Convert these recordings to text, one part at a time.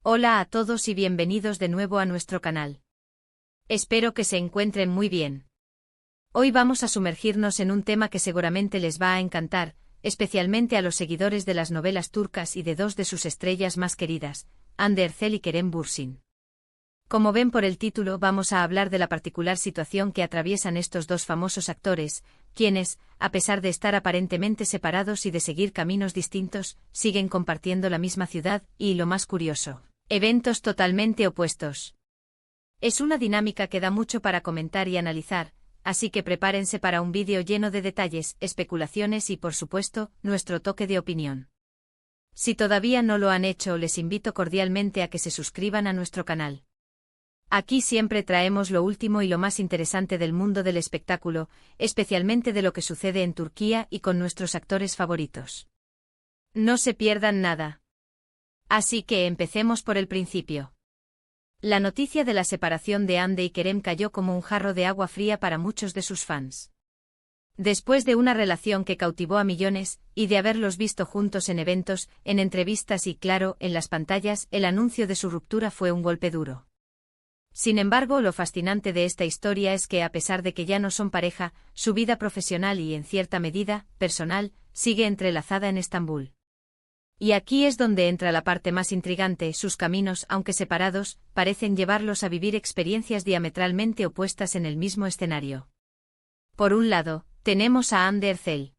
Hola a todos y bienvenidos de nuevo a nuestro canal. Espero que se encuentren muy bien. Hoy vamos a sumergirnos en un tema que seguramente les va a encantar, especialmente a los seguidores de las novelas turcas y de dos de sus estrellas más queridas, Hande Erçel y Kerem Bürsin. Como ven por el título, vamos a hablar de la particular situación que atraviesan estos dos famosos actores, quienes, a pesar de estar aparentemente separados y de seguir caminos distintos, siguen compartiendo la misma ciudad y, lo más curioso, eventos totalmente opuestos. Es una dinámica que da mucho para comentar y analizar, así que prepárense para un vídeo lleno de detalles, especulaciones y, por supuesto, nuestro toque de opinión. Si todavía no lo han hecho, les invito cordialmente a que se suscriban a nuestro canal. Aquí siempre traemos lo último y lo más interesante del mundo del espectáculo, especialmente de lo que sucede en Turquía y con nuestros actores favoritos. No se pierdan nada. Así que empecemos por el principio. La noticia de la separación de Hande y Kerem cayó como un jarro de agua fría para muchos de sus fans. Después de una relación que cautivó a millones, y de haberlos visto juntos en eventos, en entrevistas y, claro, en las pantallas, el anuncio de su ruptura fue un golpe duro. Sin embargo, lo fascinante de esta historia es que, a pesar de que ya no son pareja, su vida profesional y, en cierta medida, personal, sigue entrelazada en Estambul. Y aquí es donde entra la parte más intrigante: sus caminos, aunque separados, parecen llevarlos a vivir experiencias diametralmente opuestas en el mismo escenario. Por un lado, tenemos a Hande Erçel.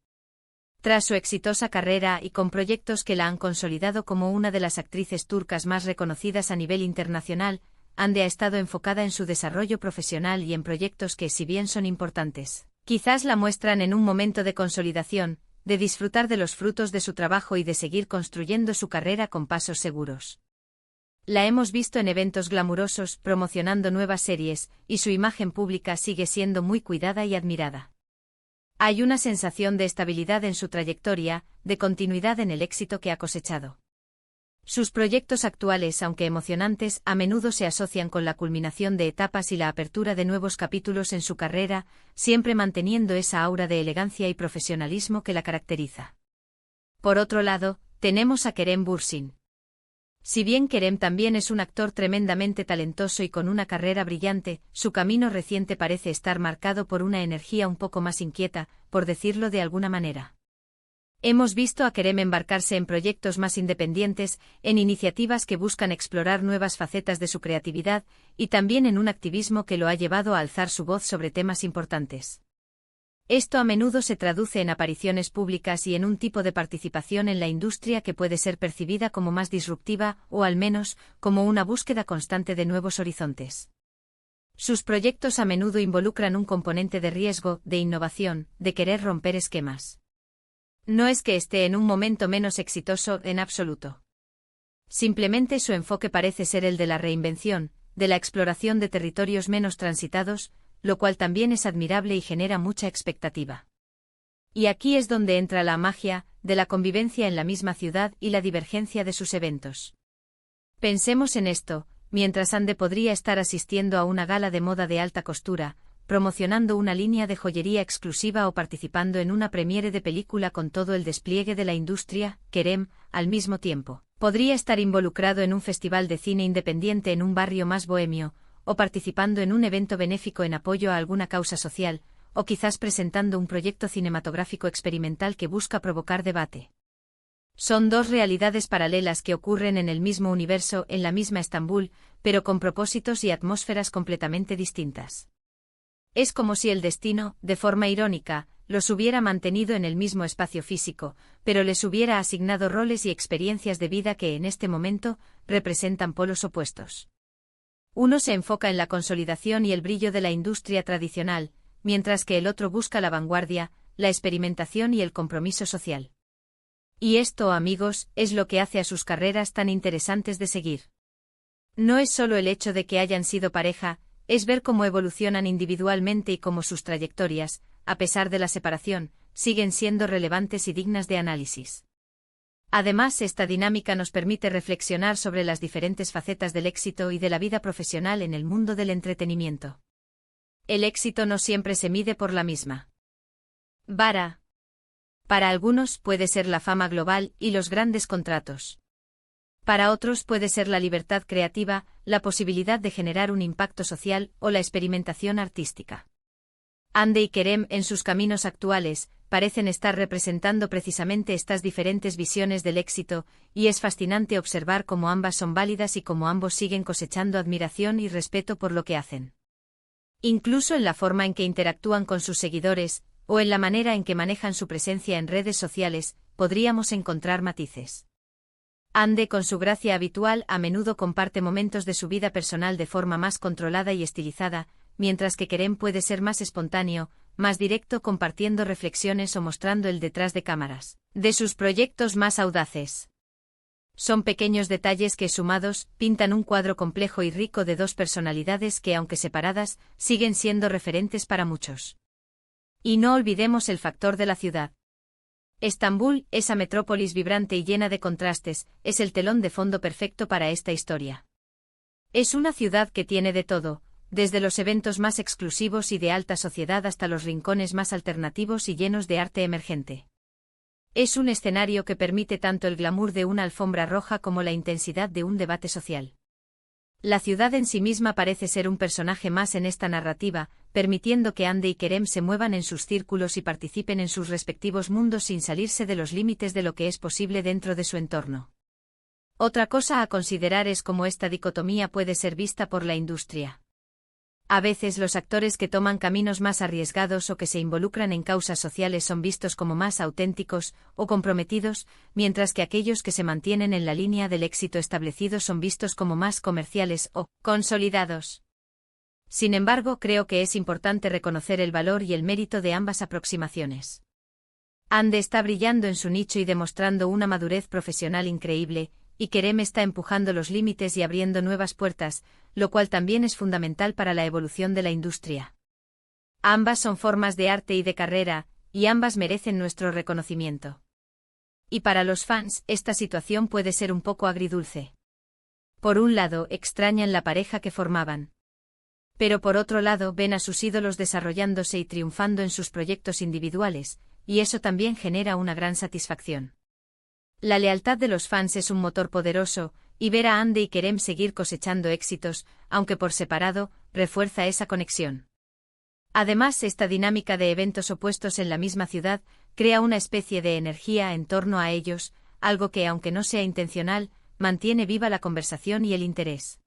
Tras su exitosa carrera y con proyectos que la han consolidado como una de las actrices turcas más reconocidas a nivel internacional, Hande ha estado enfocada en su desarrollo profesional y en proyectos que, si bien son importantes, quizás la muestran en un momento de consolidación, de disfrutar de los frutos de su trabajo y de seguir construyendo su carrera con pasos seguros. La hemos visto en eventos glamurosos, promocionando nuevas series, y su imagen pública sigue siendo muy cuidada y admirada. Hay una sensación de estabilidad en su trayectoria, de continuidad en el éxito que ha cosechado. Sus proyectos actuales, aunque emocionantes, a menudo se asocian con la culminación de etapas y la apertura de nuevos capítulos en su carrera, siempre manteniendo esa aura de elegancia y profesionalismo que la caracteriza. Por otro lado, tenemos a Kerem Bürsin. Si bien Kerem también es un actor tremendamente talentoso y con una carrera brillante, su camino reciente parece estar marcado por una energía un poco más inquieta, por decirlo de alguna manera. Hemos visto a Kerem embarcarse en proyectos más independientes, en iniciativas que buscan explorar nuevas facetas de su creatividad, y también en un activismo que lo ha llevado a alzar su voz sobre temas importantes. Esto a menudo se traduce en apariciones públicas y en un tipo de participación en la industria que puede ser percibida como más disruptiva, o al menos, como una búsqueda constante de nuevos horizontes. Sus proyectos a menudo involucran un componente de riesgo, de innovación, de querer romper esquemas. No es que esté en un momento menos exitoso, en absoluto. Simplemente su enfoque parece ser el de la reinvención, de la exploración de territorios menos transitados, lo cual también es admirable y genera mucha expectativa. Y aquí es donde entra la magia, de la convivencia en la misma ciudad y la divergencia de sus eventos. Pensemos en esto: mientras Hande podría estar asistiendo a una gala de moda de alta costura, promocionando una línea de joyería exclusiva o participando en una premiere de película con todo el despliegue de la industria, Kerem, al mismo tiempo, podría estar involucrado en un festival de cine independiente en un barrio más bohemio, o participando en un evento benéfico en apoyo a alguna causa social, o quizás presentando un proyecto cinematográfico experimental que busca provocar debate. Son dos realidades paralelas que ocurren en el mismo universo, en la misma Estambul, pero con propósitos y atmósferas completamente distintas. Es como si el destino, de forma irónica, los hubiera mantenido en el mismo espacio físico, pero les hubiera asignado roles y experiencias de vida que en este momento representan polos opuestos. Uno se enfoca en la consolidación y el brillo de la industria tradicional, mientras que el otro busca la vanguardia, la experimentación y el compromiso social. Y esto, amigos, es lo que hace a sus carreras tan interesantes de seguir. No es solo el hecho de que hayan sido pareja, es ver cómo evolucionan individualmente y cómo sus trayectorias, a pesar de la separación, siguen siendo relevantes y dignas de análisis. Además, esta dinámica nos permite reflexionar sobre las diferentes facetas del éxito y de la vida profesional en el mundo del entretenimiento. El éxito no siempre se mide por la misma vara. Para algunos puede ser la fama global y los grandes contratos. Para otros puede ser la libertad creativa, la posibilidad de generar un impacto social o la experimentación artística. Hande y Kerem, en sus caminos actuales, parecen estar representando precisamente estas diferentes visiones del éxito, y es fascinante observar cómo ambas son válidas y cómo ambos siguen cosechando admiración y respeto por lo que hacen. Incluso en la forma en que interactúan con sus seguidores, o en la manera en que manejan su presencia en redes sociales, podríamos encontrar matices. Hande, con su gracia habitual, a menudo comparte momentos de su vida personal de forma más controlada y estilizada, mientras que Kerem puede ser más espontáneo, más directo, compartiendo reflexiones o mostrando el detrás de cámaras de sus proyectos más audaces. Son pequeños detalles que, sumados, pintan un cuadro complejo y rico de dos personalidades que, aunque separadas, siguen siendo referentes para muchos. Y no olvidemos el factor de la ciudad. Estambul, esa metrópolis vibrante y llena de contrastes, es el telón de fondo perfecto para esta historia. Es una ciudad que tiene de todo, desde los eventos más exclusivos y de alta sociedad hasta los rincones más alternativos y llenos de arte emergente. Es un escenario que permite tanto el glamour de una alfombra roja como la intensidad de un debate social. La ciudad en sí misma parece ser un personaje más en esta narrativa, permitiendo que Hande y Kerem se muevan en sus círculos y participen en sus respectivos mundos sin salirse de los límites de lo que es posible dentro de su entorno. Otra cosa a considerar es cómo esta dicotomía puede ser vista por la industria. A veces los actores que toman caminos más arriesgados o que se involucran en causas sociales son vistos como más auténticos o comprometidos, mientras que aquellos que se mantienen en la línea del éxito establecido son vistos como más comerciales o consolidados. Sin embargo, creo que es importante reconocer el valor y el mérito de ambas aproximaciones. Hande está brillando en su nicho y demostrando una madurez profesional increíble, y Kerem está empujando los límites y abriendo nuevas puertas, lo cual también es fundamental para la evolución de la industria. Ambas son formas de arte y de carrera, y ambas merecen nuestro reconocimiento. Y para los fans, esta situación puede ser un poco agridulce. Por un lado, extrañan la pareja que formaban. Pero por otro lado, ven a sus ídolos desarrollándose y triunfando en sus proyectos individuales, y eso también genera una gran satisfacción. La lealtad de los fans es un motor poderoso, y ver a Hande y Kerem seguir cosechando éxitos, aunque por separado, refuerza esa conexión. Además, esta dinámica de eventos opuestos en la misma ciudad crea una especie de energía en torno a ellos, algo que, aunque no sea intencional, mantiene viva la conversación y el interés.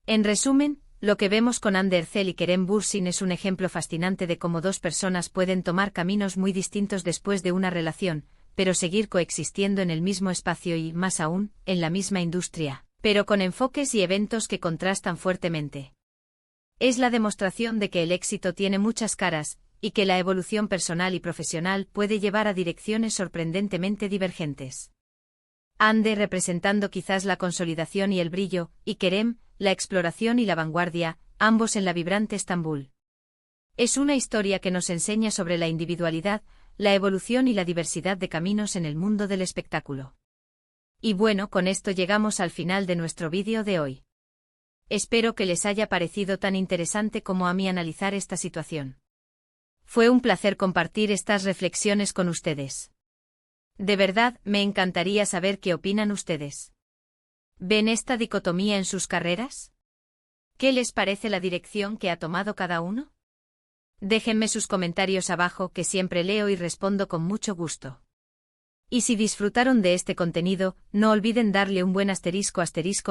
En resumen, lo que vemos con Hande Erçel y Kerem Bürsin es un ejemplo fascinante de cómo dos personas pueden tomar caminos muy distintos después de una relación, pero seguir coexistiendo en el mismo espacio y, más aún, en la misma industria, pero con enfoques y eventos que contrastan fuertemente. Es la demostración de que el éxito tiene muchas caras, y que la evolución personal y profesional puede llevar a direcciones sorprendentemente divergentes. Hande representando quizás la consolidación y el brillo, y Kerem, la exploración y la vanguardia, ambos en la vibrante Estambul. Es una historia que nos enseña sobre la individualidad, la evolución y la diversidad de caminos en el mundo del espectáculo. Y bueno, con esto llegamos al final de nuestro vídeo de hoy. Espero que les haya parecido tan interesante como a mí analizar esta situación. Fue un placer compartir estas reflexiones con ustedes. De verdad, me encantaría saber qué opinan ustedes. ¿Ven esta dicotomía en sus carreras? ¿Qué les parece la dirección que ha tomado cada uno? Déjenme sus comentarios abajo, que siempre leo y respondo con mucho gusto. Y si disfrutaron de este contenido, no olviden darle un buen asterisco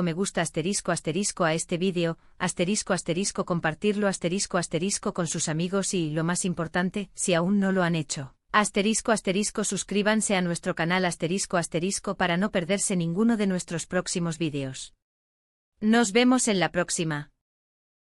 me gusta a este vídeo, compartirlo con sus amigos y, lo más importante, si aún no lo han hecho, suscríbanse a nuestro canal para no perderse ninguno de nuestros próximos vídeos. Nos vemos en la próxima.